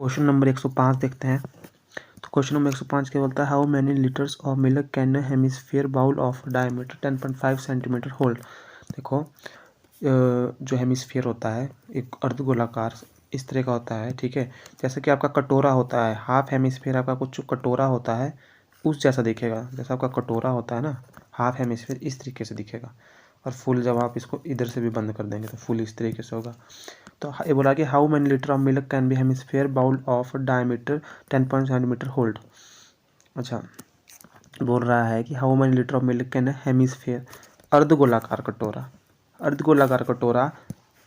Question number 105 देखते हैं। तो क्वेश्चन नंबर 105 क्या बोलता है, how many litres of milk can a hemisphere bowl of diameter 10.5 centimetre hold. देखो जो हेमिस्फीयर होता है एक अर्धगोलाकार इस तरह का होता है, ठीक है। जैसे कि आपका कटोरा होता है, हाफ हेमिस्फीयर आपका कुछ कटोरा होता है उस जैसा दिखेगा। जैसा आपका कटोरा होता है ना, हाफ हेमिस्फीयर इस तरीके से दिखेगा। और फुल जब आप इसको इधर से भी बंद कर देंगे तो फुल इस तरीके से होगा। तो ये बोला कि how many litre of milk can be hemisphere bowl of diameter 10 centimetre hold. अच्छा, बोल रहा है कि how many litre of milk can hemisphere अर्धगोलाकार कटोरा, अर्धगोलाकार कटोरा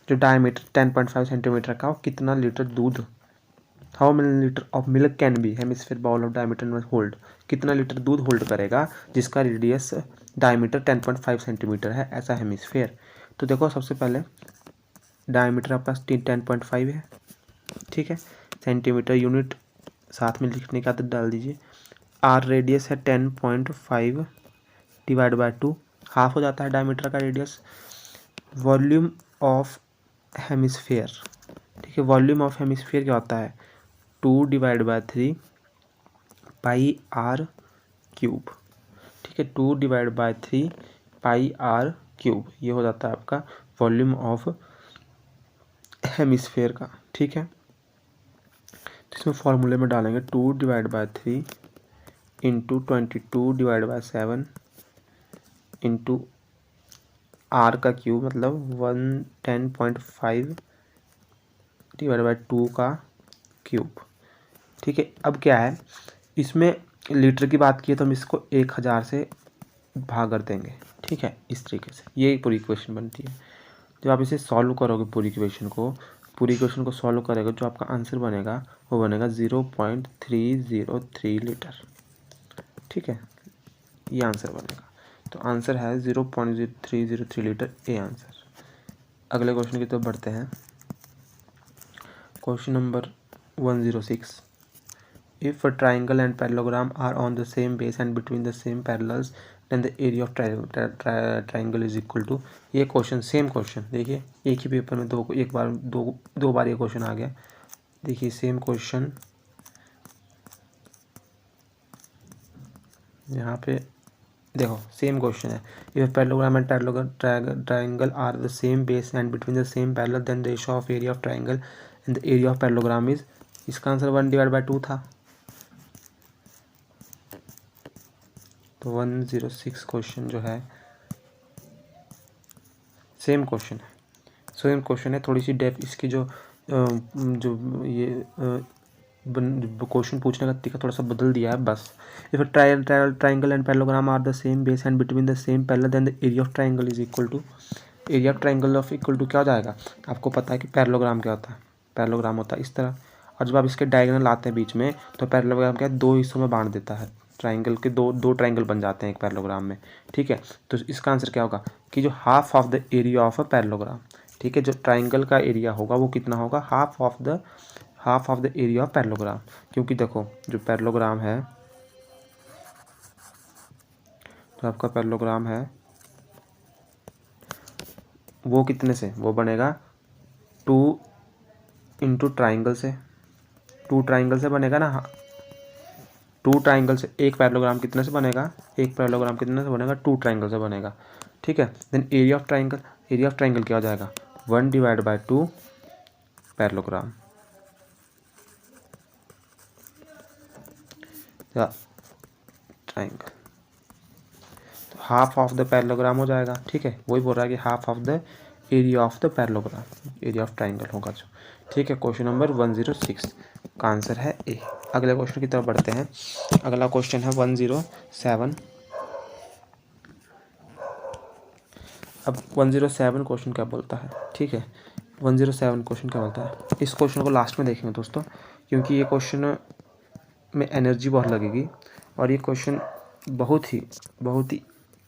जो डायमीटर 10.5 सेंटीमीटर का, कितना लीटर दूध, how many litre of milk can be hemisphere bowl of diameter hold, कितना लीटर दूध होल्ड करेगा जिसका रेडियस डायमीटर 10.5 सेंटीमीटर है, ऐसा हेमिस्फीयर। तो देखो सबसे पहले डायमीटर आपके पास 10.5 है, ठीक है। सेंटीमीटर यूनिट साथ में लिखने की आदत डाल दीजिए। आर रेडियस है 10.5 डिवाइड बाय 2, हाफ हो जाता है डायमीटर का रेडियस। वॉल्यूम ऑफ हेमिस्फीयर, ठीक है, वॉल्यूम ऑफ हेमिस्फीयर क्या होता है 2 divide by 3 pi r cube, ठीक है। 2 divide by 3 pi r cube, ये हो जाता है आपका वॉल्यूम ऑफ हेमिस्फीयर का, ठीक है। तो इसमें फॉर्मूले में डालेंगे 2 divide by 3 into 22 divide by 7 into r का क्यूब, मतलब 110.5 डिवाइड बाय 2 का क्यूब, ठीक है। अब क्या है, इसमें लीटर की बात की है तो हम इसको 1000 से भाग कर देंगे, ठीक है, इस तरीके से ये पूरी इक्वेशन बनती है। जब आप इसे सॉल्व करोगे पूरी इक्वेशन को सॉल्व करेगा, जो आपका आंसर बनेगा वो बनेगा 0.303 लीटर, ठीक है, ये आंसर बनेगा। तो आंसर है 0.303 लीटर, ए आंसर। अगले क्वेश्चन की तरफ बढ़ते हैं। Question number 106, if a triangle and parallelogram are on the same base and between the same parallels then the area of triangle is equal to। ये question same question देखिए, एक ही paper में दो बार ये क्वेश्चन आ गया। देखिए सेम क्वेश्चन यहाँ पे देखो, सेम क्वेश्चन है। If parallelogram and triangle are the same base and between the same parallel then ratio of area of triangle and the area of parallelogram is, इसका आंसर 1 डिवाइड बाय 2 था। तो 106 question जो है same question है, थोड़ी सी depth इसकी जो ये क्वेश्चन पूछने का तरीका थोड़ा सा बदल दिया है बस। If triangle and parallelogram are the same base and between the same parallel then the area of triangle is equal to, area of triangle of equal to क्या हो जाएगा, आपको पता है कि पैरेललोग्राम क्या होता है, पैरेललोग्राम होता है इस तरह। और जब आप इसके डायगोनल आते हैं बीच में तो पैरेललोग्राम क्या है, दो हिस्सों में बांट देता है। ट्रायंगल के दो ट्रायंगल बन जाते हैं एक पैरेललोग्राम में, ठीक है। तो इसका आंसर क्या होगा कि जो half of the area of a parallelogram, ठीक है, जो ट्रायंगल का एरिया होगा वो कितना होगा, half of the area of parallelogram. क्योंकि देखो जो पैरेललोग्राम है, जो आपका पैरेललोग्राम है वो कितने से, वो बनेगा 2 इंटू ट्राइंगल से, 2 ट्राइंगल से बनेगा ना, 2 ट्राइंगल से एक पैरेललोग्राम कितने से बनेगा, एक पैरेललोग्राम कितने से बनेगा, 2 ट्राइंगल से बनेगा, ठीक है। देन एरिया ऑफ ट्राइंगल क्या हो जाएगा 1 डिवाइड बाय 2 पैरेललोग्राम ट्राइंगल, तो हाफ ऑफ द पैरेललोग्राम हो जाएगा, ठीक है। वही बोल रहा है कि half of the area of the parallelogram, area of triangle होगा जो, ठीक है। क्वेश्चन नंबर 106 का आंसर है ए। अगले क्वेश्चन की तरफ बढ़ते हैं। अगला क्वेश्चन है 107। अब 107 क्वेश्चन क्या बोलता है, ठीक है, 107 क्वेश्चन क्या बोलता है, इस क्वेश्चन को लास्ट में देखेंगे दोस्तों, क्योंकि ये क्वेश्चन में एनर्जी बहुत लगेगी और ये क्वेश्चन बहुत ही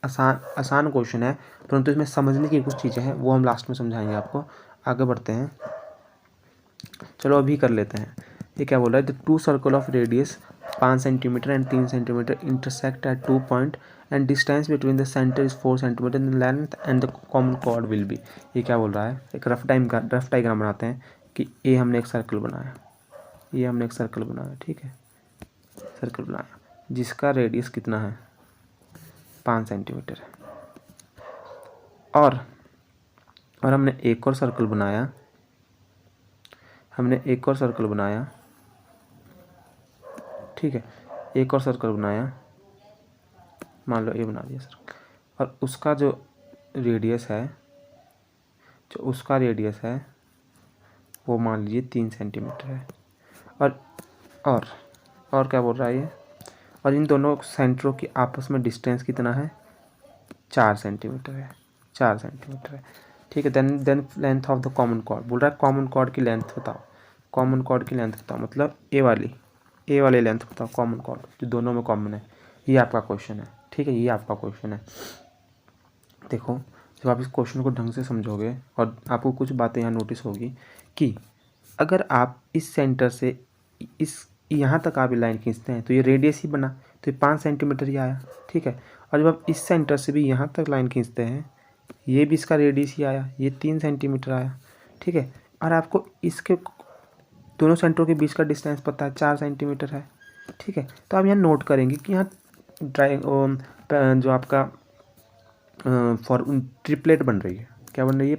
आसान क्वेश्चन है, परंतु इसमें समझने की कुछ चीज़ें हैं वो हम लास्ट में समझाएंगे आपको। आगे बढ़ते हैं, चलो अभी कर लेते हैं। ये क्या बोल रहा है, the 2 circle of radius 5 centimetre and 3 centimetre intersect at 2 point and distance between the centre is 4 centimetre in length and the common cord will be. ये क्या बोल रहा है, एक रफ डायग्राम बनाते हैं कि ए हमने एक सर्कल बनाया, ये हमने एक सर्कल बनाया, ठीक है, सर्कल बनाया जिसका रेडियस कितना है 5 सेंटीमीटर है। और हमने एक और सर्कल बनाया, ठीक है, एक और सर्कल बनाया, मान लो ये बना दिया सर्कल, और उसका जो रेडियस है, वो मान लीजिए 3 सेंटीमीटर है। और क्या बोल रहा है ये, और इन दोनों सेंटरों की आपस में डिस्टेंस कितना है 4 सेंटीमीटर है, 4 सेंटीमीटर है, ठीक है। Then length of the common chord, बोल रहा है कॉमन कॉर्ड की लेंथ बताओ, कॉमन कॉर्ड की लेंथ बताओ, मतलब ए वाली लेंथ बताओ, कॉमन कॉर्ड जो दोनों में कॉमन है। ये आपका क्वेश्चन है, ठीक है, ये आपका क्वेश्चन है। देखो जब आप इस क्वेश्चन को ढंग से समझोगे और आपको कुछ बातें यहाँ नोटिस होगी कि अगर आप इस सेंटर से इस यहाँ तक आप लाइन खींचते हैं तो ये रेडियस ही बना, तो ये 5 सेंटीमीटर ही आया, ठीक है। और जब आप इस सेंटर से भी यहाँ तक लाइन खींचते हैं, ये भी इसका रेडियस ही आया, ये 3 सेंटीमीटर आया, ठीक है। और आपको इसके दोनों सेंटरों के बीच का डिस्टेंस पता है 4 सेंटीमीटर है, ठीक है। तो आप यहाँ नोट करेंगे कि यहाँ जो आपका ट्रिपलेट बन रही है, क्या बन रही है,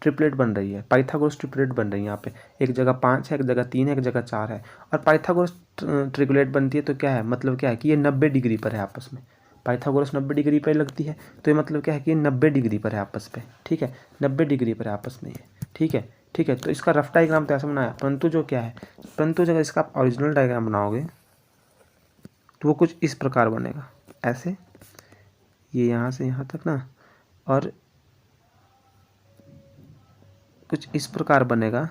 ट्रिपलेट बन रही है, पाइथागोरस ट्रिपलेट बन रही है। यहाँ पे एक जगह 5 है, एक जगह 3 है, एक जगह 4 है। और पाइथागोरस ट्रिपलेट बनती है तो क्या है, मतलब क्या है कि ये 90 डिग्री पर है आपस में, पाइथागोरस 90 डिग्री पर लगती है, तो ये मतलब क्या है कि ये 90 डिग्री पर है आपस में, ठीक है, 90 डिग्री पर है आपस में ये, ठीक है, ठीक है। तो इसका रफ डायग्राम तो ऐसा बनाया, परंतु जब इसका आप ओरिजिनल डायग्राम बनाओगे तो वो कुछ इस प्रकार बनेगा, ऐसे, ये यहाँ से यहाँ तक ना, और कुछ इस प्रकार बनेगा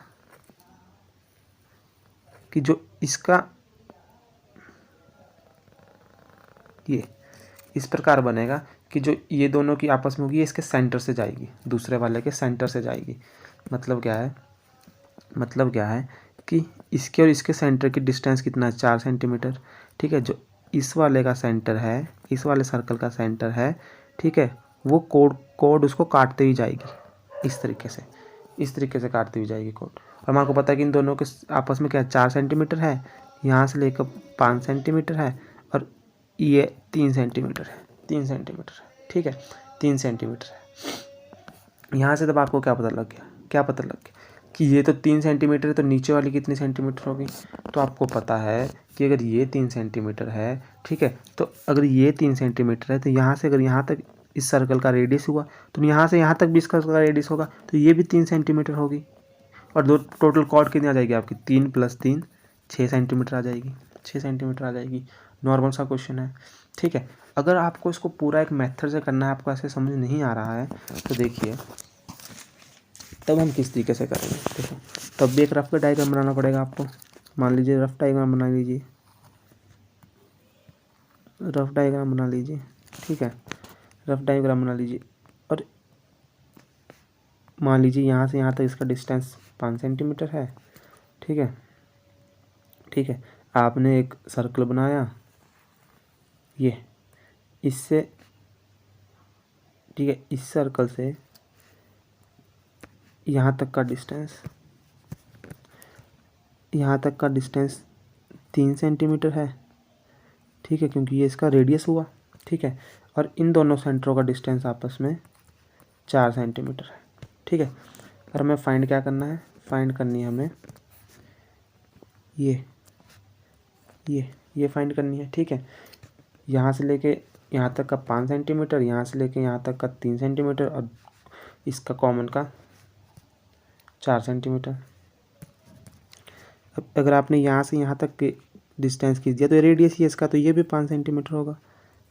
कि जो इसका ये इस प्रकार बनेगा कि जो ये दोनों की आपस में होगी, ये इसके सेंटर से जाएगी, दूसरे वाले के सेंटर से जाएगी। मतलब क्या है कि इसके और इसके सेंटर की डिस्टेंस कितना है 4 सेंटीमीटर, ठीक है। जो इस वाले का सेंटर है, इस वाले सर्कल का सेंटर है, ठीक है, वो कोड उसको काटते ही जाएगी, इस तरीके से काटती हुई जाएगी कोड। और हमारे को पता है कि इन दोनों के आपस में क्या 4 सेंटीमीटर है, यहाँ से लेकर 5 सेंटीमीटर है, और ये 3 सेंटीमीटर है, ठीक है, 3 सेंटीमीटर है। यहाँ से तब आपको क्या पता लग गया कि ये तो 3 सेंटीमीटर है, तो नीचे वाली कितनी सेंटीमीटर होगी। तो आपको पता है कि अगर ये 3 सेंटीमीटर है, ठीक है, तो अगर ये 3 सेंटीमीटर है, तो यहाँ से अगर यहाँ तक इस सर्कल का रेडियस हुआ, तो यहाँ से यहाँ तक भी इसका रेडियस होगा, तो ये भी 3 सेंटीमीटर होगी। और दो टोटल कॉर्ड कितनी आ जाएगी आपकी, 3 + 3 6 सेंटीमीटर आ जाएगी। नॉर्मल सा क्वेश्चन है, ठीक है। अगर आपको इसको पूरा एक मेथड से करना है, आपको ऐसे समझ नहीं आ रहा है, तो देखिए तब हम किस तरीके से करेंगे। देखो तब भी एक रफ डायग्राम बनाना पड़ेगा आपको। मान लीजिए रफ डायग्राम बना लीजिए, ठीक है, रफ डायग्राम बना लीजिए। और मान लीजिए यहाँ से यहाँ तक इसका डिस्टेंस 5 सेंटीमीटर है, ठीक है। आपने एक सर्कल बनाया, ये इससे, ठीक है, इस सर्कल से यहाँ तक का डिस्टेंस 3 सेंटीमीटर है, ठीक है, क्योंकि ये इसका रेडियस हुआ, ठीक है। और इन दोनों सेंटरों का डिस्टेंस आपस में 4 सेंटीमीटर है, ठीक है। और हमें फाइंड क्या करना है, फाइंड करनी है हमें ये फाइंड करनी है, ठीक है। यहाँ से लेके यहाँ तक का 5 सेंटीमीटर, यहाँ से लेके यहाँ तक का 3 सेंटीमीटर, और इसका कॉमन का 4 सेंटीमीटर। अब अगर आपने यहाँ से यहाँ तक के डिस्टेंस खींच दिया, तो ये रेडियस ही है इसका, तो ये भी 5 सेंटीमीटर होगा,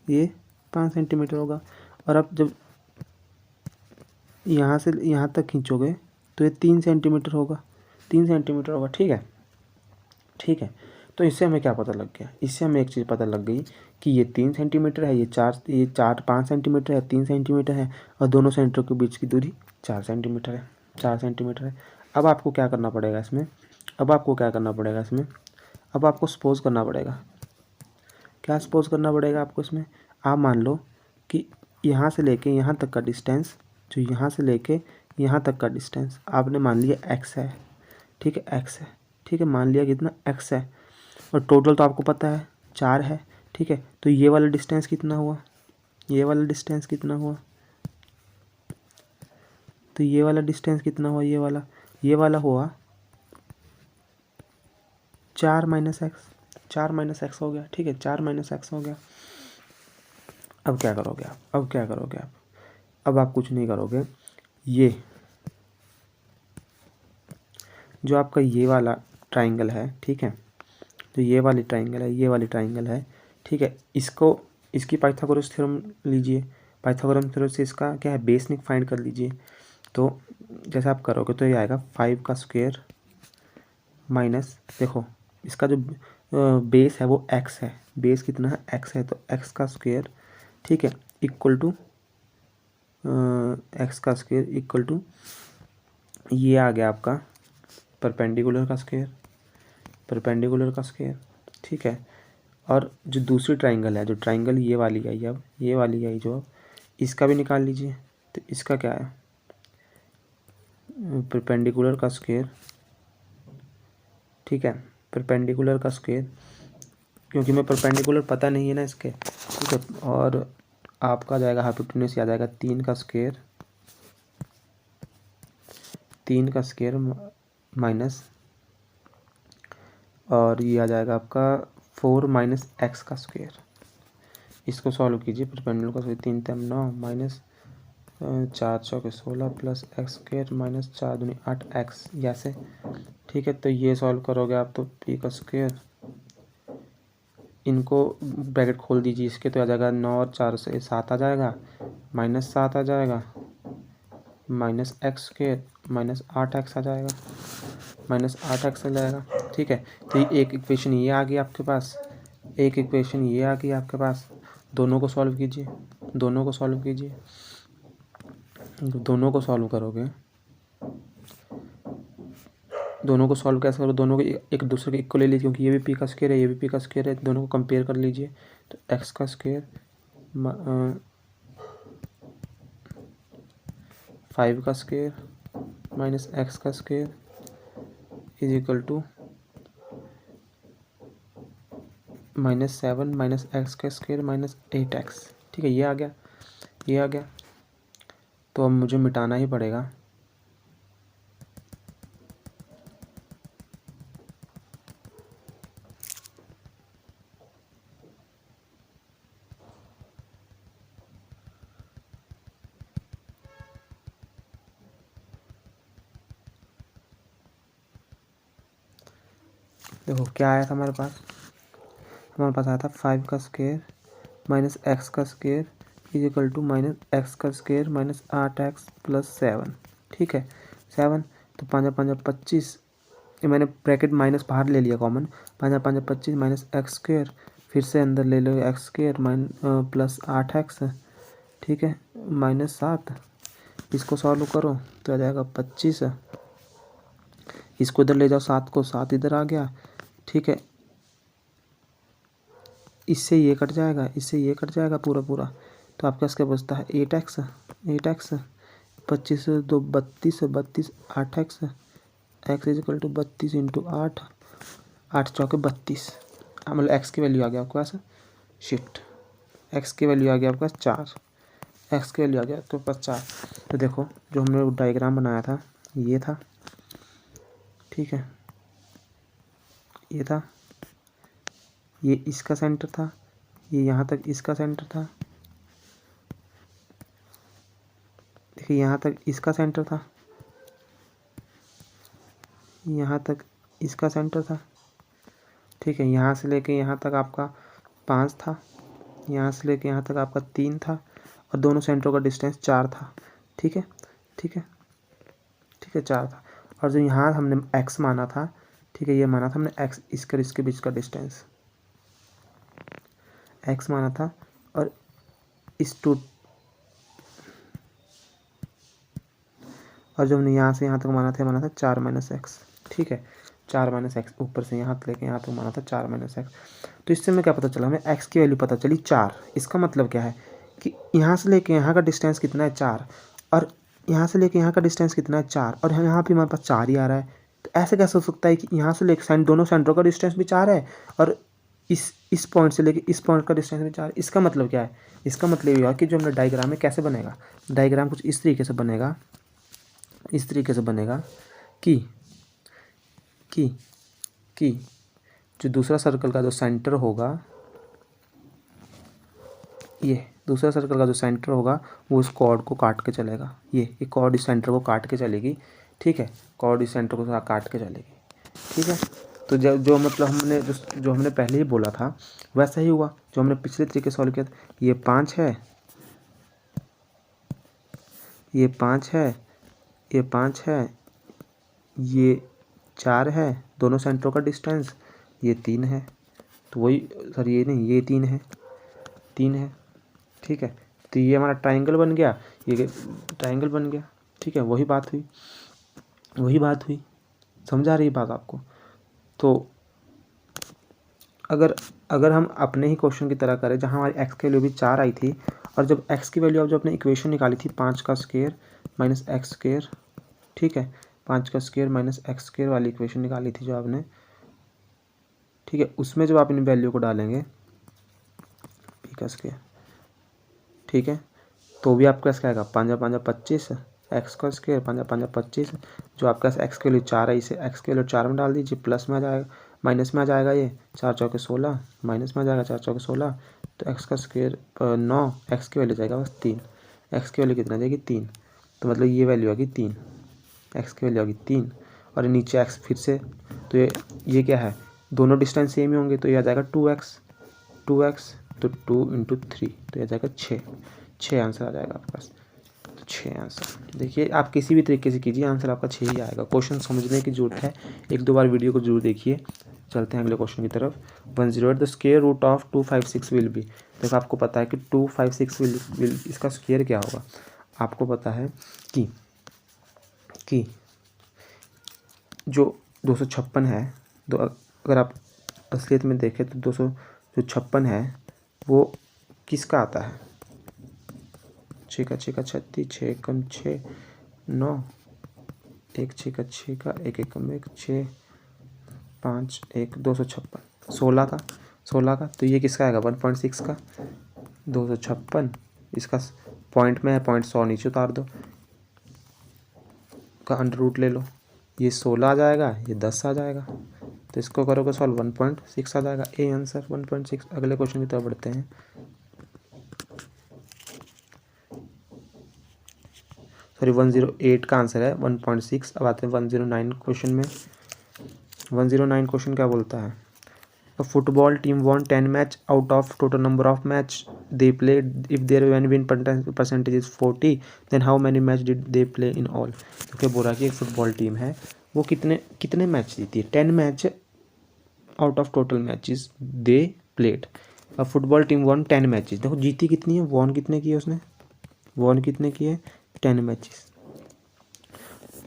ये 5 सेंटीमीटर होगा। और अब जब यहाँ से यहाँ तक खींचोगे तो ये 3 सेंटीमीटर होगा, ठीक है। तो इससे हमें क्या पता लग गया, इससे हमें एक चीज़ पता लग गई कि ये 3 सेंटीमीटर है, ये 5 सेंटीमीटर है, 3 सेंटीमीटर है, और दोनों सेंटरों के बीच की दूरी 4 सेंटीमीटर है। अब आपको क्या करना पड़ेगा इसमें, अब आपको सपोज करना पड़ेगा। क्या सपोज करना पड़ेगा आपको इसमें, आप मान लो कि यहाँ से लेके यहाँ तक का डिस्टेंस, जो यहाँ से लेके यहाँ तक का डिस्टेंस आपने मान लिया x है, ठीक है, ठीक है, मान लिया कितना x है, और टोटल तो आपको पता है 4 है, ठीक है। तो ये वाला डिस्टेंस कितना हुआ, ये वाला डिस्टेंस कितना हुआ, तो ये वाला डिस्टेंस कितना हुआ, ये वाला हुआ 4 माइनस एक्स, 4 माइनस एक्स हो गया, ठीक है, 4 माइनस एक्स हो गया। अब क्या करोगे आप, अब आप कुछ नहीं करोगे, ये जो आपका ये वाला ट्राइंगल है, ठीक है, तो ये वाली ट्राइंगल है, ये वाली ट्राइंगल है, ठीक है, इसकी पाइथागोरस थ्योरम लीजिए, पाइथागोरस थ्योरम से इसका क्या है, बेस फाइंड कर लीजिए। तो जैसे आप करोगे तो ये आएगा 5 का स्क्वायर माइनस, देखो इसका जो बेस है वो x है, बेस कितना है, x है, तो x का स्क्वायर, ठीक है, इक्वल टू x का स्क्वायर इक्वल टू ये आ गया आपका परपेंडिकुलर का स्क्वायर, ठीक है। और जो दूसरी ट्राइंगल है, जो ट्राइंगल ये वाली आई, अब ये वाली आई जो, इसका भी निकाल लीजिए। तो इसका क्या है, परपेंडिकुलर का स्क्वायर, ठीक है, परपेंडिकुलर का स्क्वायर, क्योंकि मैं परपेंडिकुलर पता नहीं है ना इसके, ठीक है। और आपका जाएगा हाइपोटेन्यूस, आ जाएगा 3 का स्क्वायर माइनस, और ये आ जाएगा आपका 4 माइनस एक्स का स्क्वायर। इसको सॉल्व कीजिए, परपेंडिकुलर का स्क्वायर 3 3 9 माइनस 4 चौके 16 प्लस एक्स स्क्वायर माइनस 4 दूनी 8 एक्स, जैसे, ठीक है। तो ये सॉल्व करोगे आप तो पी का स्क्वायर, इनको ब्रैकेट खोल दीजिए इसके, तो आ जाएगा 9 और 4 से 7 आ जाएगा, माइनस 7 आ जाएगा, minus x square minus 8 x आ जाएगा, माइनस 8 एक्स आ जाएगा, ठीक है। तो एक इक्वेशन ये आ गई आपके पास, एक इक्वेशन ये आ गई आपके पास। दोनों को सॉल्व कीजिए, दोनों को सॉल्व करोगे, दोनों को सॉल्व कैसे करो, दोनों को एक दूसरे के इक्वल ले लीजिए, क्योंकि ये भी पी का स्क्वायर है, ये भी पी का स्क्वायर है, दोनों को कंपेयर कर लीजिए। तो एक्स का स्क्वायर 5 का स्क्वायर माइनस एक्स का square is equal to minus 7 minus x का स्क्वायर माइनस 8 एक्स, ठीक है। ये आ गया, ये आ गया। तो अब मुझे मिटाना ही पड़ेगा, देखो क्या आया था हमारे पास आया था 5 का स्क्वायर माइनस एक्स का square is equal to minus x का स्क्वायर माइनस 8 एक्स प्लस 7, ठीक है, 7। तो 5 5 25, ये मैंने ब्रैकेट माइनस बाहर ले लिया कॉमन, 5 5 25 माइनस एक्स स्क्वायर, फिर से अंदर ले लो एक्स स्क्वायर प्लस 8 एक्स, ठीक है, माइनस 7। इसको सॉल्व करो तो आ जाएगा 25, इसको इधर ले जाओ, 7 को, 7 इधर आ गया, ठीक है। इससे ये कट जाएगा, इससे ये कट जाएगा पूरा, तो आपके पास क्या बचता है 8 x, 25 2 32 32 8 x, x is equal to 32 into 8, 8 चौके 32, मतलब एक्स की वैल्यू आ गया आपके पास, शिफ्ट एक्स की वैल्यू आ गया आपके पास 4, एक्स की वैल्यू आ गया आपके पास 4। तो देखो जो हमने डायग्राम बनाया था ये था, ठीक है, ये था, ये इसका सेंटर था, ये यहाँ तक इसका सेंटर था, देखिए यहाँ तक इसका सेंटर था, यहाँ तक इसका सेंटर था, ठीक है। यहाँ से लेके यहाँ तक आपका 5 था, यहाँ से लेके यहाँ तक आपका 3 था, और दोनों सेंटरों का डिस्टेंस 4 था, ठीक है, 4 था। और जो यहाँ हमने x माना था, ठीक है, ये माना था हमने x, इसके बीच का डिस्टेंस x माना था, और और जो हमने यहाँ से यहाँ तक माना था 4 माइनस एक्स, ठीक है, 4 माइनस एक्स, ऊपर से यहाँ तक लेके यहाँ तक माना था 4 माइनस एक्स। तो इससे हमें क्या पता चला, हमें x की वैल्यू पता चली 4। इसका मतलब क्या है कि यहाँ से लेके यहाँ का डिस्टेंस कितना है 4, और यहाँ से लेके यहाँ का डिस्टेंस कितना है 4, और यहाँ भी हमारे पास 4 ही आ रहा है, तो ऐसे कैसे हो सकता है कि यहाँ से लेकर दोनों सेंटरों का डिस्टेंस भी 4 है और इस पॉइंट से लेके इस पॉइंट का डिस्टेंस भी 4। इसका मतलब क्या है? इसका मतलब ये हुआ कि जो हमारा डायग्राम है कैसे बनेगा, डायग्राम कुछ इस तरीके से बनेगा, इस तरीके से बनेगा कि जो दूसरा सर्कल का जो सेंटर होगा, ये दूसरा सर्कल का जो सेंटर होगा वो इस कॉर्ड को काट के चलेगा। ये कॉर्ड इस सेंटर को काट के चलेगी, ठीक है, कॉर्ड इस सेंटर को काट के चलेगी, ठीक है। तो जो मतलब जो हमने पहले ही बोला था वैसा ही हुआ, जो हमने पिछले तरीके सॉल्व किया था। ये 5 है, ये 5 है, ये 5 है, ये 4 है, दोनों सेंटरों का डिस्टेंस, ये 3 है। तो वही, सर ये नहीं, ये 3 है, 3 है, ठीक है। तो ये हमारा ट्राइंगल बन गया, ये ट्राइंगल बन गया, ठीक है। वही बात हुई, वही बात हुई, समझ आ रही बात आपको? तो अगर हम अपने ही क्वेश्चन की तरह करें जहाँ हमारी एक्स की वैल्यू भी 4 आई थी, और जब एक्स की वैल्यू आप जो अपने इक्वेशन निकाली थी 5 का स्क्वायर माइनस एक्स स्क्वायर, ठीक है, 5 का स्क्वायर माइनस एक्स स्क्वायर वाली इक्वेशन निकाली थी जो आपने, ठीक है, उसमें जब आप इन वैल्यू को डालेंगे पी का स्क्वायर, ठीक है, तो भी आपका कैसे आएगा, 5 5 25 एक्स का स्क्वायर 5 5 25, जो आपका एक्स के लिए 4 है इसे एक्स के लिए 4 में डाल दीजिए, प्लस में आ जाएगा, माइनस में आ जाएगा, ये 4 चौके 16, माइनस में आ जाएगा 4 चौके 16, तो एक्स का स्क्वायर 9, एक्स की वैल्यू जाएगा बस 3, एक्स की वैल्यू कितना जाएगी 3, तो मतलब ये वैल्यू आएगी 3, एक्स की वैल्यू आएगी 3, और नीचे एक्स फिर से, तो ये क्या है, दोनों डिस्टेंस सेम ही होंगे, तो ये आ जाएगा 2x, तो 2 × 3, तो ये आ जाएगा 6 आंसर आ जाएगा आपके पास, तो 6 आंसर। देखिए आप किसी भी तरीके से कीजिए, आंसर आपका 6 ही आएगा। क्वेश्चन समझने की जरूरत है, 1-2 बार वीडियो को जरूर देखिए। चलते हैं अगले क्वेश्चन की तरफ। 108 the square root of 256 will be. देखो आपको पता है कि 256 विल इसका स्क्वायर क्या होगा, आपको पता है कि जो 256 है, अगर आप असलियत में देखें तो 256 है वो किसका आता है, 6 का 6 का 36, 6 कम 6 9, 1 6 का 6 का 1 1 कम 1 6 5 1 256, 16 का, तो ये किसका आएगा 1.6 का, 256 इसका पॉइंट में है, पॉइंट 100 नीचे उतार दो, का अंडर रूट ले लो, ये 16 आ जाएगा, ये 10 आ जाएगा, तो इसको करोगे सॉल्व 1.6 आ जाएगा, ए आंसर 1.6। अगले क्वेश्चन की तरफ बढ़ते हैं। सॉरी 108 का आंसर है 1.6। अब आते हैं 109 क्वेश्चन में। 109 क्वेश्चन क्या बोलता है, A football team won 10 match out of total number of match they played. If their win percentage is 40, then how many match did they play in all? तो क्या बोल रहा है कि एक फुटबॉल टीम है वो कितने मैच जीती है, 10 match out of total matches they played. अब फुटबॉल टीम वन 10 मैचेस, देखो जीती कितनी है, वॉन कितने किए उसने, वॉन कितने किए 10 मैचेस,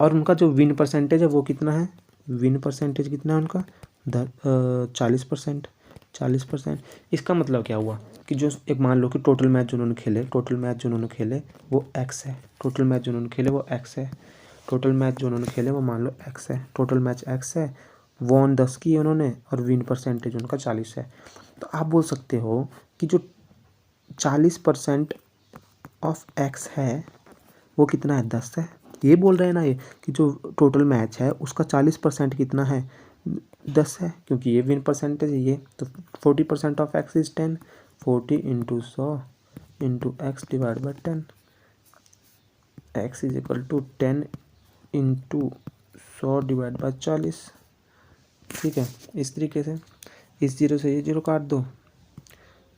और उनका जो विन परसेंटेज है वो कितना है, विन परसेंटेज कितना है उनका 40%। इसका मतलब क्या हुआ कि जो एक मान लो कि टोटल मैच जो उन्होंने खेले वो एक्स है, टोटल मैच जो उन्होंने खेले वो एक्स है, टोटल मैच जो उन्होंने खेले वो मान लो एक्स है, टोटल मैच एक्स है, वॉन 10 की उन्होंने और विन परसेंटेज उनका 40 है। तो आप बोल सकते हो कि जो 40% ऑफ एक्स है वो कितना है 10 है, ये बोल रहे हैं ना ये कि जो टोटल मैच है उसका 40% कितना है 10 है, क्योंकि ये विन परसेंटेज है ये, तो 40% of x is 10, 40 × 100 × x divide by 10, x is equal to 10 × 100 divide by 40, ठीक है। इस तरीके से इस जीरो से ये जीरो काट दो,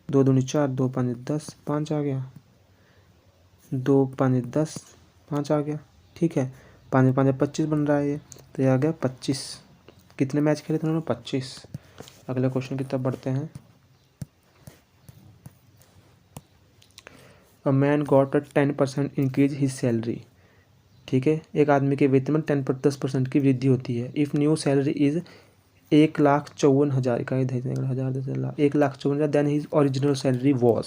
2 दूनी 4, 2 5 10, 5 आ गया, 2 5 10, 5 आ गया, ठीक है, 5 5 25 बन रहा है ये, तो ये आ गया 25। कितने मैच खेले थे उन्होंने 25। अगले क्वेश्चन की तरफ बढ़ते हैं। अ man got a 10% increase his salary, ठीक है, एक आदमी के वेतन में 10% की वृद्धि होती है। If new salary is 1,54,000 1,54,000 then his original salary was,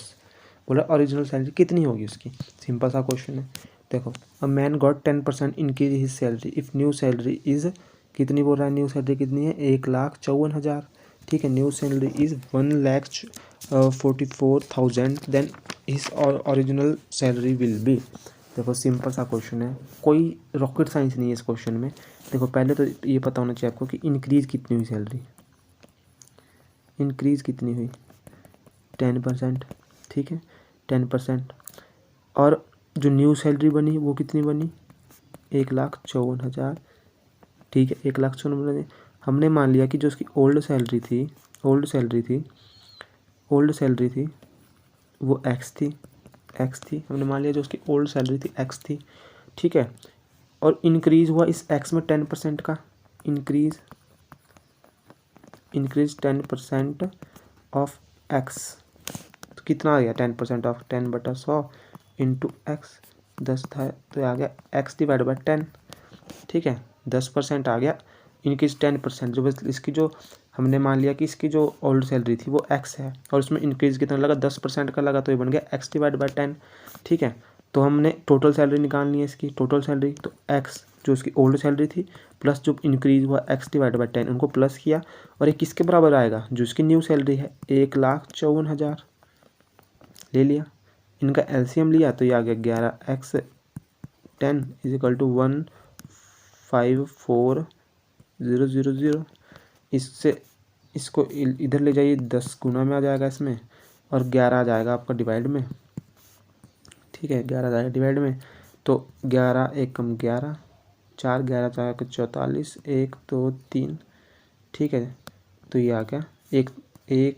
बोला ओरिजिनल सैलरी कितनी होगी उसकी, सिंपल सा क्वेश्चन है। देखो a man got 10% increase his salary, if new salary is कितनी बोल रहा है न्यू सैलरी कितनी है, 1,54,000। ठीक है, new salary is 1,44,000 then his original salary will be. देखो सिंपल सा क्वेश्चन है, कोई रॉकेट साइंस नहीं है इस क्वेश्चन में। देखो पहले तो ये पता होना चाहिए आपको कि इंक्रीज़ कितनी हुई सैलरी, इंक्रीज़ कितनी हुई 10%। ठीक है 10%। और जो न्यू सैलरी बनी वो कितनी बनी 1,54,000। ठीक है 1,54,000। हमने मान लिया कि जो उसकी ओल्ड सैलरी थी वो एक्स थी। हमने मान लिया जो उसकी ओल्ड सैलरी थी एक्स थी। ठीक है, और इंक्रीज़ हुआ इस एक्स में 10% का, इंक्रीज़ 10% ऑफ एक्स। तो कितना आ गया 10% ऑफ 10/100 इंटू एक्स, 10 था तो आ गया एक्स डिवाइड बाई 10। ठीक है 10% आ गया, इंक्रीज 10%। जो बस इसकी जो हमने मान लिया कि इसकी जो ओल्ड सैलरी थी वो एक्स है और उसमें इंक्रीज़ कितना लगा 10% का लगा, तो ये बन गया एक्स डिवाइड बाई 10। ठीक है, तो हमने टोटल सैलरी निकालनी है इसकी, टोटल सैलरी तो एक्स जो उसकी ओल्ड सैलरी थी प्लस जो इंक्रीज़ हुआ एक्स डिवाइड बाई 10, उनको प्लस किया और ये किसके बराबर आएगा, जो उसकी न्यू सैलरी है 1,54,000 ले लिया। इनका एलसीएम लिया तो ये आ गया 11x10 = 154,000। इससे इसको इधर ले जाइए, 10 गुना में आ जाएगा इसमें और 11 आ जाएगा आपका डिवाइड में। ठीक है 11 आ जाएगा डिवाइड में, तो 11 एकम 11, 4 11 4 44, 1 2 3। ठीक है, तो ये आ गया 1 1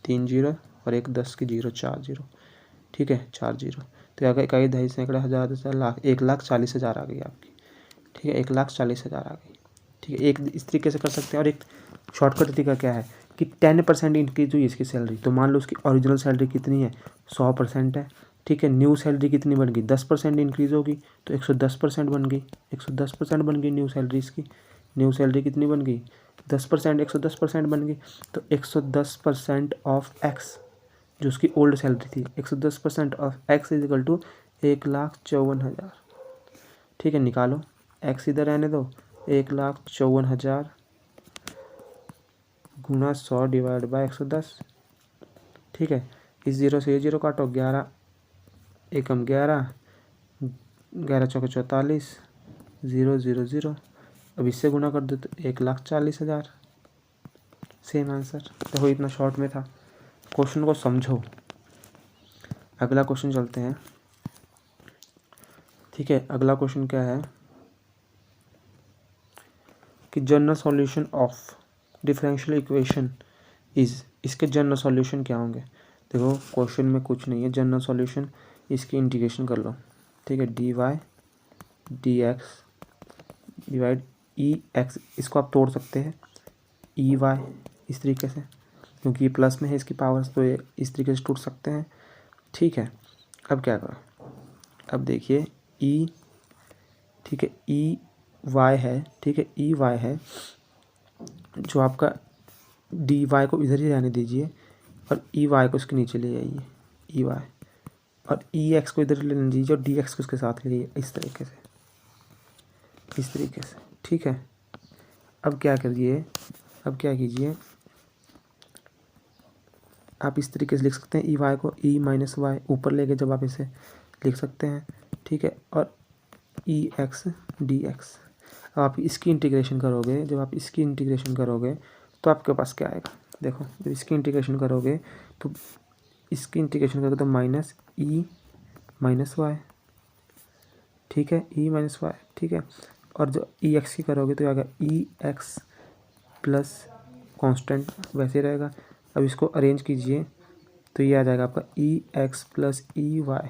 3 0 और 1 10 की 0 4 0। ठीक है 4 0, तो आ गया इकाई दहाई सैकड़ा हज़ार 10,000 लाख, 1,40,000 आ गई आपकी। ठीक है 1,40,000 आ गई। ठीक है, एक इस तरीके से कर सकते हैं। और एक शॉर्टकट तरीका क्या है कि 10% इंक्रीज हुई इसकी सैलरी, तो मान लो उसकी ओरिजिनल सैलरी कितनी है 100% है। ठीक है, न्यू सैलरी कितनी बन गई 10% इंक्रीज होगी तो 110% बन गई, 110% बन गई न्यू सैलरी इसकी। न्यू सैलरी कितनी बन गई 10%, 110% बन गई। तो 110% ऑफ एक्स जो उसकी ओल्ड सैलरी थी, 110% of x is equal to 1,54,000। ठीक है, निकालो, एक्स इधर रहने दो, 1,54,000 गुना 100 डिवाइड बाई 110। ठीक है, इस 0 से ये 0 काटो, 11 एकम 11, 11 चौके 44, 0 0 0। अब इससे गुना कर दो तो 1,40,000। Same answer. देखो इतना शॉर्ट में था, क्वेश्चन को समझो। अगला क्वेश्चन चलते हैं। ठीक है, अगला क्वेश्चन क्या है कि general solution of differential equation is, इसके जनरल सॉल्यूशन क्या होंगे। देखो क्वेश्चन में कुछ नहीं है, जनरल सॉल्यूशन इसकी इंटीग्रेशन कर लो। ठीक है, dy dx डिवाइड ex, इसको आप तोड़ सकते हैं ey इस तरीके से, क्योंकि ये प्लस में है इसकी पावर्स, तो ये इस तरीके से टूट सकते हैं। ठीक है, अब क्या करो, अब देखिए ई, ठीक है ई वाई है, ठीक है ई वाई है, जो आपका डी वाई को इधर ही रहने दीजिए और ई वाई को उसके नीचे ले जाइए, ई वाई, और ई एक्स को इधर लेने दीजिए और डी एक्स को उसके साथ ले जाइए, इस तरीके से, इस तरीके से। ठीक है, अब क्या करिए, अब क्या कीजिए, आप इस तरीके से लिख सकते हैं ई वाई को ई माइनस वाई ऊपर लेके जब आप इसे लिख सकते हैं। ठीक है, और ई एक्स डी एक्स, अब आप इसकी इंटीग्रेशन करोगे, जब आप इसकी इंटीग्रेशन करोगे तो आपके पास क्या आएगा, देखो जब इसकी इंटीग्रेशन करोगे तो इसकी इंटीग्रेशन करोगे तो माइनस ई माइनस वाई। ठीक है, ई माइनस वाई। ठीक है, और जो ई एक्स की करोगे तो आ गया ई एक्स प्लस कॉन्स्टेंट वैसे रहेगा। अब इसको अरेंज कीजिए तो ये आ जाएगा आपका e x plus e y.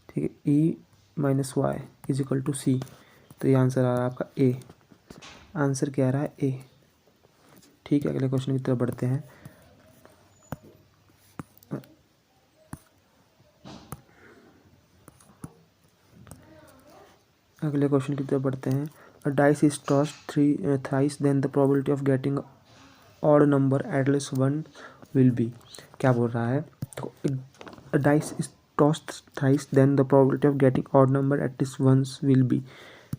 ठीक है, e minus y is equal to c, तो ये आंसर आ रहा है आपका ए। आंसर क्या आ रहा है ए। ठीक है, अगले क्वेश्चन की तरफ बढ़ते हैं। अगले क्वेश्चन की तरफ बढ़ते हैं। A dice is tossed thrice then the probability of getting odd number at least one will be. क्या बोल रहा है, तो a dice is tossed thrice then the probability of getting odd number at least once will be.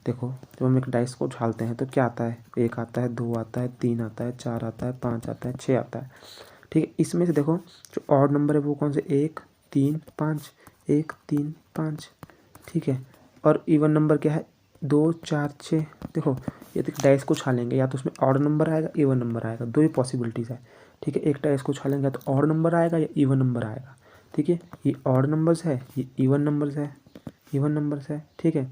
देखो जब हम एक dice को उछालते हैं तो क्या आता है, 1 आता है, 2 आता है, 3 आता है, 4 आता है, 5 आता है, 6 आता है। ठीक है, इसमें से देखो जो ऑड नंबर है वो कौन से, 1 3 5, 1 3 5। ठीक है, और इवन नंबर क्या है, 2 4 6। देखो ये डाइस को उछालेंगे या तो उसमें ऑड नंबर आएगा, इवन नंबर आएगा, दो ही पॉसिबिलिटीज़ है। ठीक है, एक डाइस को उछालेंगे या तो ऑड नंबर आएगा या इवन नंबर आएगा। ठीक है, ये ऑड नंबर्स है, ये इवन नंबर्स है, ठीक है।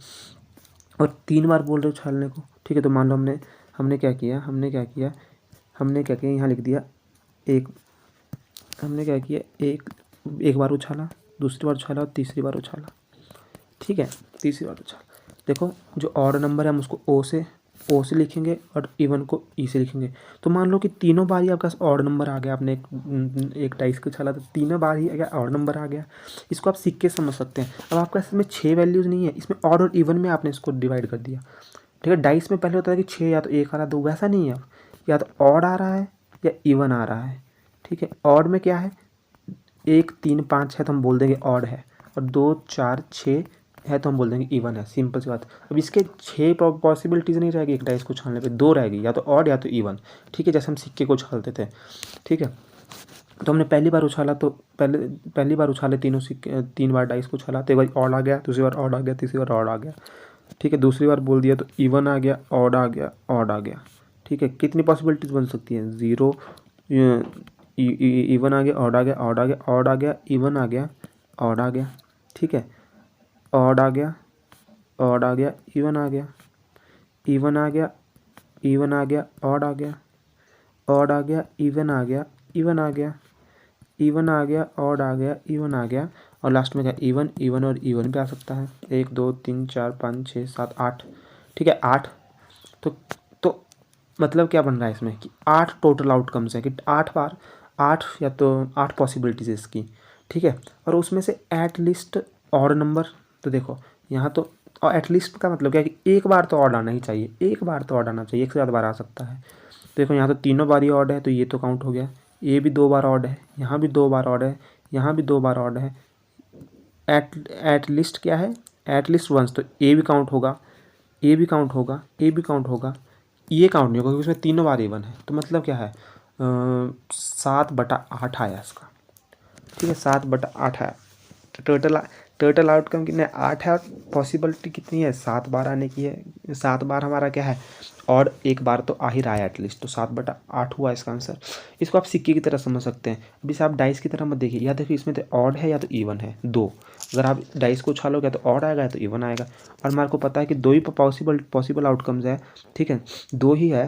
और 3 बार बोल रहे हो उछालने को। ठीक है, तो मान लो हमने क्या किया, यहाँ लिख दिया एक, हमने क्या किया, एक बार उछाला, दूसरी बार उछाला और तीसरी बार उछाला। ठीक है, तीसरी बार उछाला। देखो जो ऑड नंबर है हम उसको ओ से लिखेंगे और इवन को ई से लिखेंगे। तो मान लो कि तीनों बार ही आपका ऑड नंबर आ गया, आपने एक डाइस को उछाला तो तीनों बार ही ऑड नंबर आ गया। इसको आप सीख के समझ सकते हैं। अब आपका इसमें 6 वैल्यूज़ नहीं है, इसमें ऑड और इवन में आपने इसको डिवाइड कर दिया। ठीक है, डाइस में पहले होता था कि 6 या तो 1 आ रहा है 2, वैसा नहीं है अब, या तो ऑड आ रहा है या इवन आ रहा है। ठीक है, ऑड में क्या है, 1 3 5 है तो हम बोल देंगे ऑड है, और 2 4 6 है तो हम बोल देंगे इवन है। सिंपल सी बात। अब इसके 6 पॉसिबिलिटीज़ नहीं रहेगी एक डाइस को छानने पे, 2 रहेगी, या तो ऑड या तो इवन। ठीक है, जैसे हम सिक्के को छालते थे। ठीक है, तो हमने पहली बार उछाला तो पहली बार उछाले तीनों सिक्के, 3 बार डाइस को उछाला तो एक बार ऑड आ गया, दूसरी बार ऑड आ गया, तीसरी बार ऑड आ गया। ठीक है, दूसरी बार बोल दिया तो इवन आ गया, ऑड आ गया, ऑड आ गया। ठीक है, कितनी पॉसिबिलिटीज़ बन सकती हैं, 0, इवन आ गया, ऑड आ गया, ऑड आ गया, ऑड आ गया, इवन आ गया, ऑड आ गया। ठीक है, ऑड आ गया, ऑड आ गया, इवन आ गया, इवन आ गया, इवन आ गया, ऑड आ गया, ऑड आ गया, इवन आ गया, इवन आ गया, इवन आ गया, ऑड आ गया, इवन आ गया, और लास्ट में क्या, इवन इवन और इवन भी आ सकता है। 1 2 3 4 5 6 7 8। ठीक है, 8। तो मतलब क्या बन रहा है इसमें कि 8 टोटल आउटकम्स है, कि 8 बार 8 या तो 8 पॉसिबिलिटीज़ है इसकी। ठीक है, और उसमें से एट लिस्ट ऑड नंबर। तो देखो यहाँ तो, और एटलीस्ट का मतलब क्या है कि एक बार तो ऑड आना ही चाहिए, एक बार तो ऑड आना चाहिए, एक से ज़्यादा बार आ सकता है। देखो यहाँ तो तीनों बार ही ऑड है तो ये तो काउंट हो गया, ये भी 2 बार ऑड है, यहाँ भी 2 बार ऑड है, यहाँ भी 2 बार ऑड है। एट लिस्ट क्या है, एट लिस्ट वंस, तो ए भी काउंट होगा, ए भी काउंट होगा, ए भी काउंट होगा, ये काउंट नहीं होगा क्योंकि उसमें तीनों बार इवन है। तो मतलब क्या है, 7/8 आया इसका। ठीक है, 7/8 आया। तो टोटल आउटकम कितने, 8 है, और पॉसिबिलिटी कितनी है, 7 बार आने की है। 7 बार हमारा क्या है, और एक बार तो आ ही रहा है एटलीस्ट, तो 7/8 हुआ इसका आंसर। इसको आप सिक्के की तरह समझ सकते हैं। अभी से आप डाइस की तरह मत देखिए, या देखिए इसमें तो ऑड है या तो इवन है, 2। अगर आप डाइस को उछालोगे तो ऑड आएगा या तो इवन आएगा, और हमारे को पता है कि 2 ही पॉसिबल आउटकम्स है। ठीक है, 2 ही है,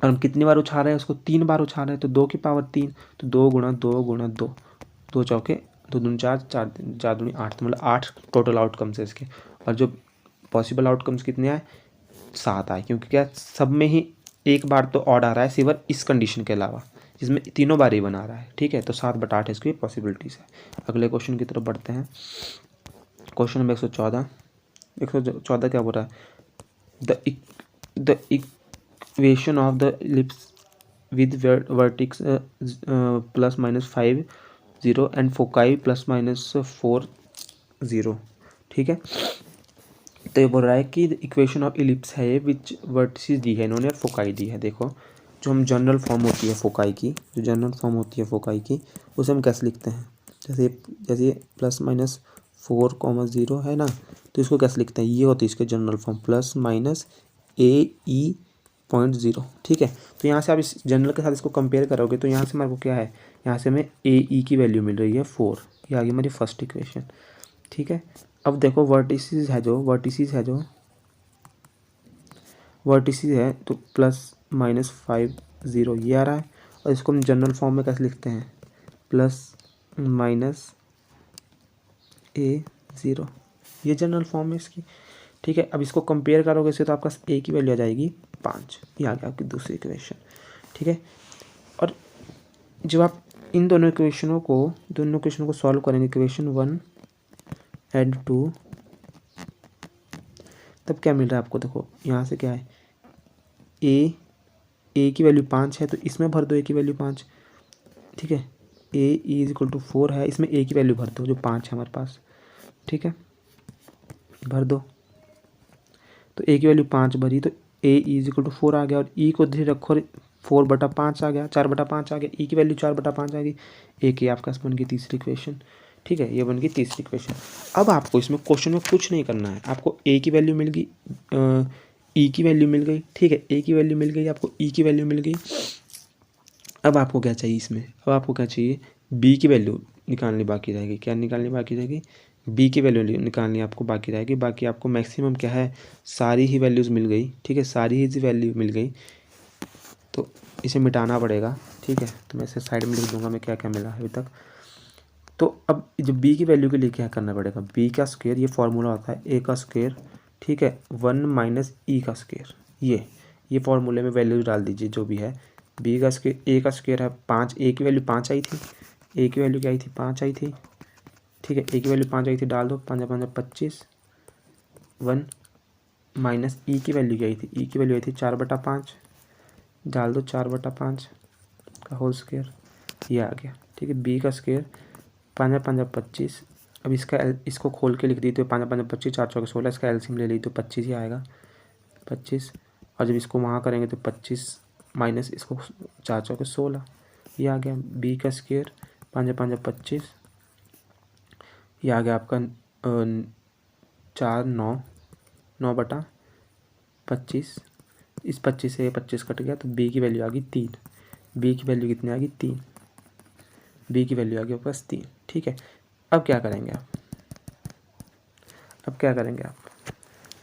और हम कितनी बार उछाल रहे हैं उसको, 3 बार उछाल रहे हैं, तो 2 की पावर 3, तो 2 गुणा 2 गुणा 2, 2 चौके 2 दूनी 4, 4 दूनी 8, तो मतलब 8 टोटल आउटकम्स है इसके। और जो पॉसिबल आउटकम्स कितने आए, 7 आए, क्योंकि क्या सब में ही एक बार तो ऑड आ रहा है सिवाय इस कंडीशन के अलावा, जिसमें तीनों बार ही बना रहा है। ठीक है, तो 7/8 इसकी पॉसिबिलिटीज़ है। अगले क्वेश्चन की तरफ बढ़ते हैं। क्वेश्चन नंबर 114 क्या बोल रहा है, the equation of the ellipse with vertex ±5 0 and foci ±4 0। ठीक है, तो ये बोल रहा है कि इक्वेशन ऑफ इलिप्स है ये विच वर्टिसेस दी है इन्होंने और फोकाई दी है। देखो जो हम जनरल फॉर्म होती है फोकाई की, जो जनरल फॉर्म होती है फोकाई की, उसे हम कैसे लिखते हैं, जैसे ±4 0 है ना, तो इसको कैसे लिखते हैं, ये होती है इसके जनरल फॉर्म ±AE.0। ठीक है, तो यहाँ से आप इस जनरल के साथ इसको कंपेयर करोगे तो यहाँ से हमारे को क्या है, यहाँ से हमें AE की वैल्यू मिल रही है 4। ये आ गई हमारी फर्स्ट इक्वेशन। ठीक है, अब देखो वर्टिसेस है तो ±5 0 ये आ रहा है, और इसको हम जनरल फॉर्म में कैसे लिखते हैं, ±A0, ये जनरल फॉर्म है इसकी। ठीक है, अब इसको कंपेयर करोगे इससे तो आपका A की वैल्यू आ जाएगी 5। ये आ गया आपकी दूसरी इक्वेशन। ठीक है, और जब आप इन दोनों इक्वेशनों को सॉल्व करेंगे, इक्वेशन 1 एंड 2, तब क्या मिल रहा है आपको, देखो यहाँ से क्या है, ए की वैल्यू 5 है तो इसमें भर दो A की वैल्यू 5। ठीक है, A = 4 है, इसमें A की वैल्यू भर दो जो 5 है हमारे पास। ठीक है, भर दो, तो ए की वैल्यू 5 भरी तो ए इज इक्वल टू 4 आ गया, और ई को धीरे रखो 4/5 आ गया, 4/5 आ गया, ई की वैल्यू 4/5 आ गई। ए की आपके पास बन गई तीसरी इक्वेशन। ठीक है, ये बन गई तीसरी इक्वेशन। अब आपको इसमें क्वेश्चन में कुछ नहीं करना है, आपको ए की वैल्यू मिल गई, ई की वैल्यू मिल गई। ठीक है, ए की वैल्यू मिल गई, आपको ई की वैल्यू मिल गई। अब आपको क्या चाहिए इसमें, अब आपको क्या चाहिए, बी की वैल्यू निकालनी बाकी रहेगी। क्या निकालनी बाकी रहेगी, बी की वैल्यू निकालनी आपको बाकी रहेगी। बाकी आपको मैक्सिमम क्या है, सारी ही वैल्यूज़ मिल गई। ठीक है, सारी ही वैल्यू मिल गई, तो इसे मिटाना पड़ेगा। ठीक है, तो मैं इसे साइड में लिख दूंगा मैं क्या क्या मिला अभी तक। तो अब जो बी की वैल्यू के लिए क्या करना पड़ेगा, बी का स्क्वायर, ये फॉर्मूला होता है ए का स्क्वायर। ठीक है, 1 माइनस ई का स्क्वायर, ये फॉर्मूले में वैल्यू डाल दीजिए जो भी है। बी का स्क्वायर, ए का स्क्वायर है 5, ए की वैल्यू 5 आई थी, ए की वैल्यू क्या आई थी, 5 आई थी। ठीक है, ए की वैल्यू 5 आई थी, डाल दो, 5 5 25। 1 माइनस ई की वैल्यू क्या आई थी, ई की वैल्यू आई थी 4/5, डाल दो 4/5 का होल स्क्वायर, ये आ गया। ठीक है, बी का स्क्वायर 5 5 25। अब इसको खोल के लिख दी तो 5 5 25, 4 4 16, इसका एलसीएम ले ली तो 25 ही आएगा, 25। और जब इसको वहाँ करेंगे तो 25 माइनस इसको 4 4 16, ये आ गया। बी का स्क्वायर 5 5 25, ये आ गया आपका 4 9 9/25। इस 25 से 25 कट गया तो बी की वैल्यू आ गई 3। बी की वैल्यू कितनी आ गई, 3। बी की वैल्यू आ गई बस 3। ठीक है, अब क्या करेंगे आप,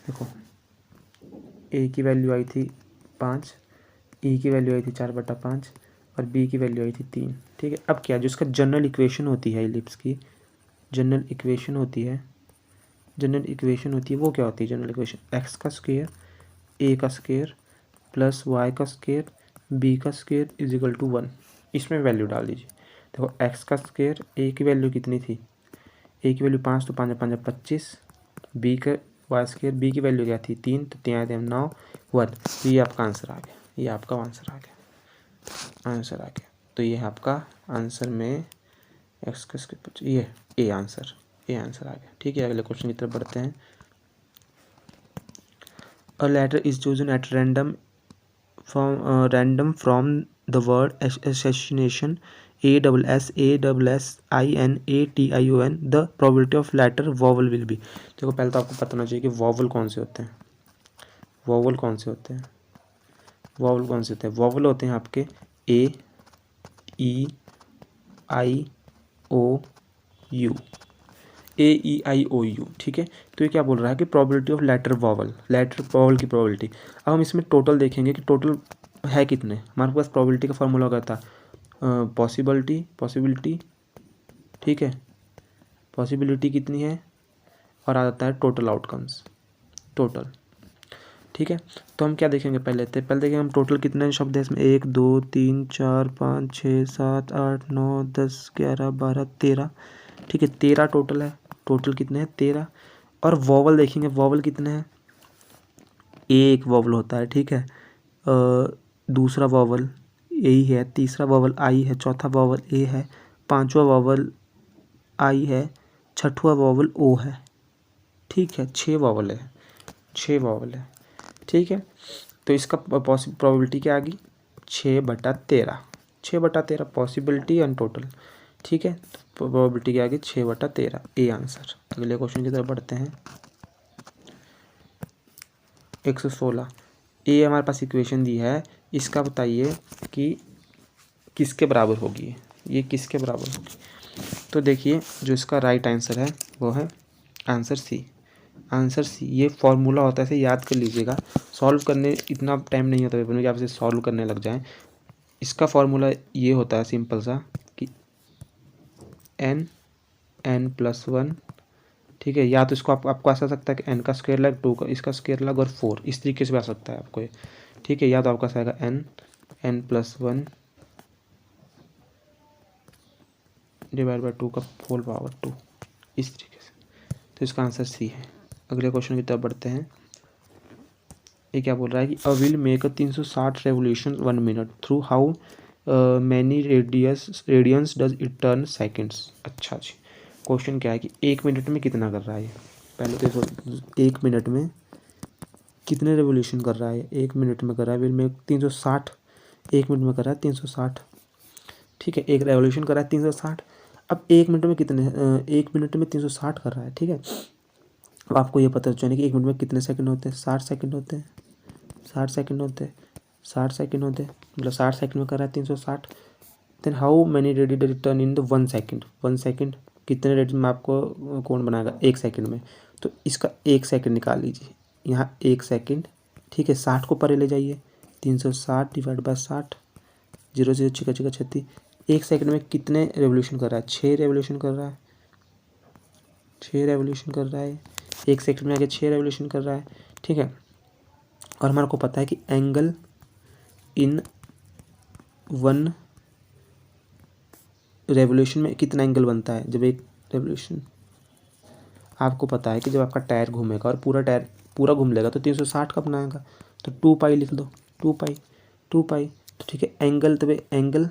देखो ए की वैल्यू आई थी 5, ई की वैल्यू आई थी 4/5 और बी की वैल्यू आई थी 3। ठीक है, अब क्या, जो इसका जनरल इक्वेशन होती है इलिप्स की, जनरल इक्वेशन होती है वो क्या होती है, जनरल इक्वेशन एक्स का स्क्वायर, ए का स्क्वायर प्लस वाई का स्क्वायर बी का स्क्वायर इज इक्वल टू 1। इसमें वैल्यू डाल दीजिए। देखो एक्स का स्क्वायर, ए की वैल्यू कितनी थी, ए की वैल्यू 5 तो 5 5 25, बी का वाई स्क्वायर, बी की वैल्यू क्या थी 3 तो 3 आए थे 9 1। तो ये आपका आंसर आ गया, ये आपका आंसर आ गया। तो ये आपका आंसर में एक्स का स्क्वायर, ये ए आंसर आ गया। ठीक है, अगले क्वेश्चन की तरफ बढ़ते हैं। A letter is chosen at random from the word assassination, ASSASSINATION, the probability of letter vowel will be. देखो पहले तो आपको पता होना चाहिए कि वॉवल कौन से होते हैं, वॉवल होते हैं आपके A E I O U, AEIOU। ठीक है, तो ये क्या बोल रहा है कि प्रोबेबिलिटी ऑफ लेटर वॉवल की प्रोबेबिलिटी। अब हम इसमें टोटल देखेंगे कि टोटल है कितने। हमारे पास प्रोबेबिलिटी का फॉर्मूला हो गया था पॉसिबिलिटी। ठीक है, पॉसिबिलिटी कितनी है और आ जाता है टोटल आउटकम्स, टोटल। ठीक है, तो हम क्या देखेंगे, पहले देखेंगे हम टोटल कितने शब्द है इसमें, 1 2 3 4 5 6 7 8 9 10 11 12 13। ठीक है, 13 टोटल है। टोटल कितने हैं, 13। और वॉवल देखेंगे, वॉवल कितने हैं, एक वॉवल होता है। ठीक है, दूसरा वॉवल ए है, तीसरा वॉवल आई है, चौथा वॉवल ए है, पांचवा वॉवल आई है, छठवां वॉवल ओ है। ठीक है, 6 वॉवल है। ठीक है, तो इसका प्रोबेबिलिटी क्या आ गई, 6/13। 6/13 पॉसिबिलिटी एंड टोटल। ठीक है, तो प्रोबेबिलिटी क्या आ गई 6/13, ए आंसर। अगले क्वेश्चन की तरफ बढ़ते हैं। 116 ए हमारे पास इक्वेशन दी है, इसका बताइए कि किसके बराबर होगी, ये किसके बराबर होगी। तो देखिए जो इसका राइट आंसर है वो है आंसर सी। ये फॉर्मूला होता है, इसे याद कर लीजिएगा। सॉल्व करने इतना टाइम नहीं होता पेपर में कि आप इसे सॉल्व करने लग जाएं। इसका फॉर्मूला ये होता है सिंपल सा कि n+1। ठीक है, या तो इसको आपको ऐसा सकता है कि n का स्क्वायर लग 2 का इसका स्क्वायर लग और 4, इस तरीके से भी आ सकता है आपको ये। ठीक है, या तो आपका आएगा n+1 डिवाइड बाई 2 का होल पावर 2, इस तरीके से। तो इसका आंसर सी है। अगले क्वेश्चन की तरफ बढ़ते हैं। ये क्या बोल रहा है कि a wheel make 360 revolution 1 minute through how many radians does it turn seconds. अच्छा जी, क्वेश्चन क्या है कि 1 मिनट में कितना कर रहा है ये। पहले तो 1 मिनट में कितने रेवोल्यूशन कर रहा है, 1 मिनट में कर रहा है, फिर मैं 360, 1 मिनट में कर रहा है 360, ठीक है, एक रेवोल्यूशन कर रहा है 360। अब 1 मिनट में कितने 1 मिनट में 360 कर रहा है, ठीक है। अब आपको ये पता चले कि 1 मिनट में कितने सेकंड होते हैं, 60 सेकंड होते हैं, 60 सेकंड होते हैं, 60 सेकंड होते हैं, मतलब 60 सेकंड में कर रहा है 360। Then how many ready return in the 1 second, 1 second कितने रेडी में आपको कौन बनाएगा 1 सेकंड में। तो इसका 1 सेकंड निकाल लीजिए, यहाँ 1 सेकंड, ठीक है। 60 को परे ले जाइए, 360 डिवाइड बाय 60, 0 0 छिका छिका 36। 1 सेकंड में कितने रेवोल्यूशन कर रहा है, 6 रेवोल्यूशन कर रहा है, 6 रेवोल्यूशन कर रहा है, 1 सेकंड में आगे 6 रेवोल्यूशन कर रहा है, ठीक है। और हमारे को पता है कि एंगल इन 1 रेवोल्यूशन में कितना एंगल बनता है। जब एक रेवोल्यूशन, आपको पता है कि जब आपका टायर घूमेगा और पूरा टायर पूरा घूम लेगा तो 360 का बनाएगा, तो 2 पाई लिख दो, 2 पाई, 2 पाई, तो ठीक है। एंगल तब एंगल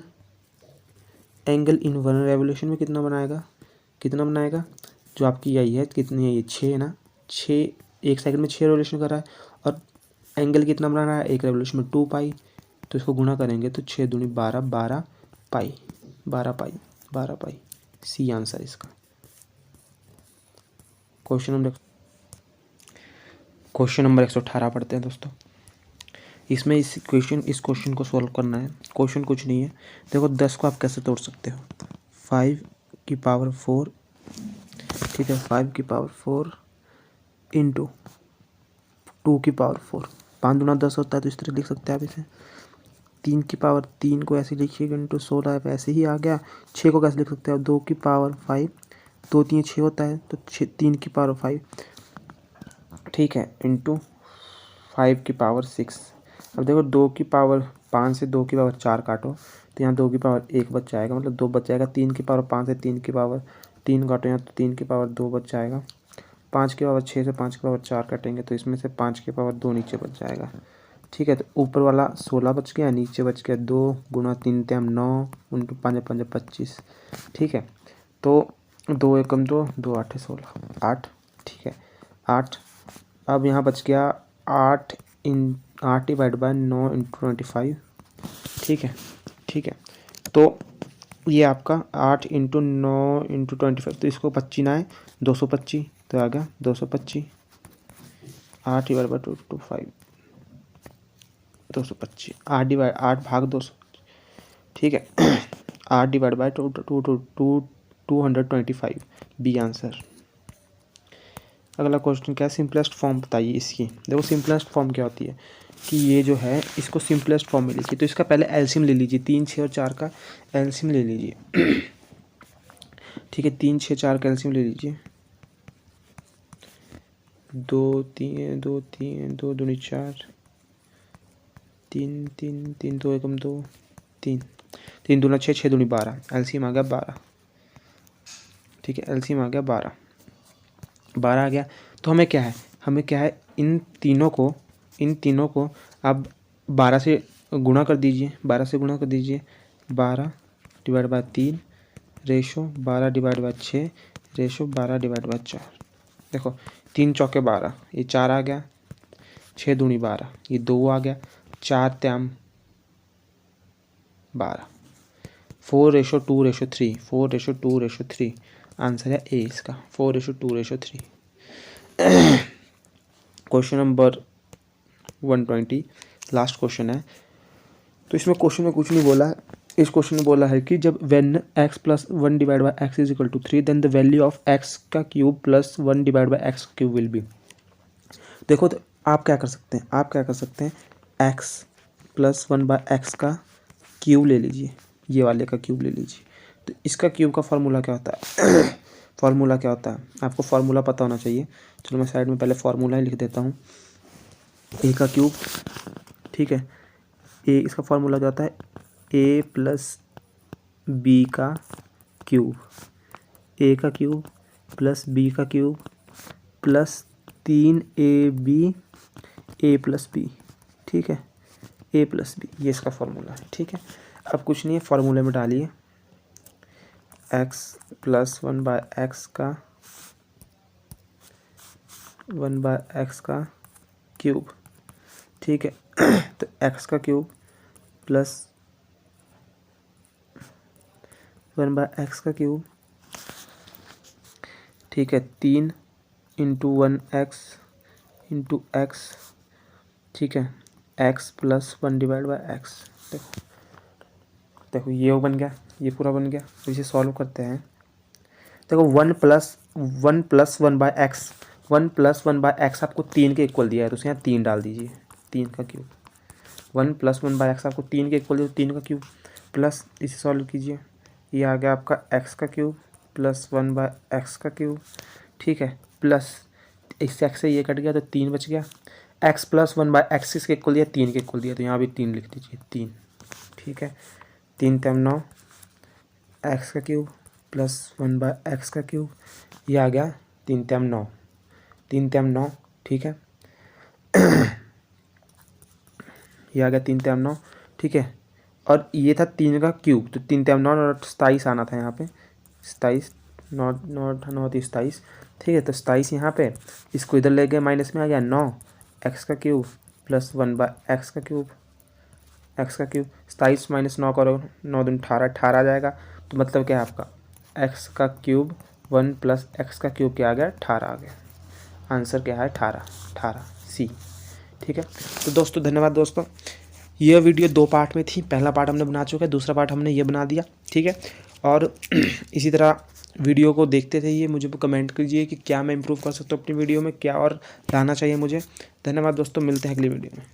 एंगल इन 1 रेवोल्यूशन में कितना बनाएगा, कितना बनाएगा, जो आपकी यही है कितनी है, ये 6 है ना, 6, 1 सेकंड में 6 रेवोल्यूशन कर रहा है, और एंगल कितना बना रहा है 1 रेवोल्यूशन में 2 पाई, तो इसको गुणा करेंगे तो 6 दूनी 12, 12 पाई, 12 पाई, 12 पाई, सी आंसर इसका। क्वेश्चन नंबर 118 पढ़ते हैं दोस्तों। इसमें इस क्वेश्चन को सॉल्व करना है। क्वेश्चन कुछ नहीं है, देखो 10 को आप कैसे तोड़ सकते हो, 5 की पावर 4, ठीक है, 5 की पावर 4 इंटू 2 की पावर 4, 5 दूना 10 होता है, तो इस तरह लिख सकते हैं आप इसे। 3 की पावर 3 को ऐसे लिखिएगा इंटू 16, ऐसे ही आ गया। 6 को कैसे लिख सकते हैं, 2 की पावर 5, 2 3 6 होता है, तो 3 की पावर 5, ठीक है, इंटू 5 की पावर 6। अब देखो 2 की पावर 5 से 2 की पावर 4 काटो, तो यहाँ 2 की पावर 1 बच जाएगा, मतलब 2 बच जाएगा। 3 की पावर 5 से 3 की पावर 3 काटो, यहाँ तो 3 की पावर 2 बच जाएगा। 5 की पावर 6 से 5 की पावर 4 काटेंगे, तो इसमें से 5 की पावर 2 नीचे बच जाएगा, ठीक है। तो ऊपर वाला 16 बच गया, नीचे बच गया 2 गुणा 3 3 9 इंटू 5 5 25, ठीक है। तो 2 एकम 2, 2 8 16, 8, ठीक है, 8। अब यहाँ बच गया 8 डिवाइड बाय 9 इंटू 25, ठीक है, ठीक है। तो ये आपका 8 इंटू 9 इंटू 25, तो इसको 25 ना है 225, तो आ गया 225, 8 डिवाइड बाय 225, 225, 8 भाग 200, ठीक है। 8 डिवाइड बाय 225, बी आंसर। अगला क्वेश्चन क्या है, सिंपलेस्ट फॉर्म बताइए इसकी। देखो सिंपलेस्ट फॉर्म क्या होती है कि ये जो है इसको सिंपलेस्ट फॉर्म में लिखिए, तो इसका पहले एलसीएम ले लीजिए, 3 6 और 4 का एलसीएम ले लीजिए, ठीक है। 3 6 4 का एलसीएम ले लीजिए, 2 3 2 3 2 दूनी 4, 3 3 3 2 एकम 2, 3 3 दूना 6, 6 दूनी 12, एलसीएम आ गया 12, ठीक है, एलसीएम आ गया 12, 12 आ गया। तो हमें क्या है, इन तीनों को आप 12 से गुणा कर दीजिए, 12 से गुणा कर दीजिए, 12 divide by 3 ratio 12 divide by 6 ratio 12 divide by 4। देखो 3 चौके 12, ये 4 आ गया, 6 दूनी 12, ये 2 आ गया, 4 3 12, 4:2:3, 4:2:3, आंसर है ए इसका, 4:2:3। क्वेश्चन नंबर 120 लास्ट क्वेश्चन है। तो इसमें क्वेश्चन में कुछ नहीं बोला है, इस क्वेश्चन में बोला है कि जब when x plus 1 divide by x is equal to 3 then the value of x का cube plus 1 divide by x cube will be. देखो तो आप क्या कर सकते हैं, x प्लस 1 बाई एक्स का क्यूब ले लीजिए, ये वाले का क्यूब ले लीजिए। तो इसका क्यूब का फार्मूला क्या होता है फार्मूला क्या होता है, आपको फार्मूला पता होना चाहिए। चलो मैं साइड में पहले फार्मूला ही लिख देता हूँ, ए का क्यूब, ठीक है, ए इसका फार्मूला क्या होता है, ए प्लस बी का क्यूब, ए का क्यूब प्लस बी का क्यूब प्लस 3ab ए प्लस बी, ठीक है, ए प्लस बी, ये इसका फार्मूला है, ठीक है। अब कुछ नहीं है, फार्मूले में डालिए x प्लस 1 बाय एक्स का क्यूब ठीक है। तो एक्स का क्यूब प्लस 1/x का क्यूब, ठीक है, 3 इंटू 1x इंटू एक्स, ठीक है, x प्लस 1/x। देखो देखो ये बन गया, ये पूरा बन गया। तो इसे सॉल्व करते हैं। देखो 1+1/x, 1+1/x आपको 3 के इक्वल दिया है, तो उसे यहाँ 3 डाल दीजिए, 3 का क्यूब। 1+1/x आपको 3 के इक्वल दिया, तो 3 का क्यूब, प्लस इसे सॉल्व कीजिए, ये आ गया आपका x का क्यूब प्लस 1/x का क्यूब, ठीक है, प्लस इस x से ये कट गया तो 3 बच गया। x प्लस 1/x किसके इक्वल दिया, 3 के इक्वल दिया, तो यहाँ भी 3 लिख दीजिए, 3, ठीक है। 3 3 9, x का क्यूब प्लस 1/x का क्यूब, ये आ गया 3 3 9, 3 3 9, ठीक है। ये आ गया 3 3 9, ठीक है। और ये था 3 का क्यूब, तो 3 3 9 और 27 आना था यहाँ पे, 27 9 9 9 27, ठीक है। तो 27 यहाँ पे, इसको इधर ले गए, माइनस में आ गया 9 x का क्यूब प्लस 1/x का क्यूब, x का क्यूब। 27 माइनस 9 करो, 9 दूनी 18, 18 आ जाएगा। तो मतलब क्या है आपका x का क्यूब 1 प्लस x का क्यूब क्या आ गया, 18 आ गया। आंसर क्या है, 18, 18 सी, ठीक है। तो दोस्तों धन्यवाद दोस्तों, यह वीडियो 2 पार्ट में थी। पहला पार्ट हमने बना चुका है, दूसरा पार्ट हमने ये बना दिया, ठीक है। और इसी तरह वीडियो को देखते रहिए, मुझे कमेंट कीजिए कि क्या मैं इंप्रूव कर सकता हूँ अपनी वीडियो में, क्या और लाना चाहिए मुझे। धन्यवाद दोस्तों, मिलते हैं अगली वीडियो में।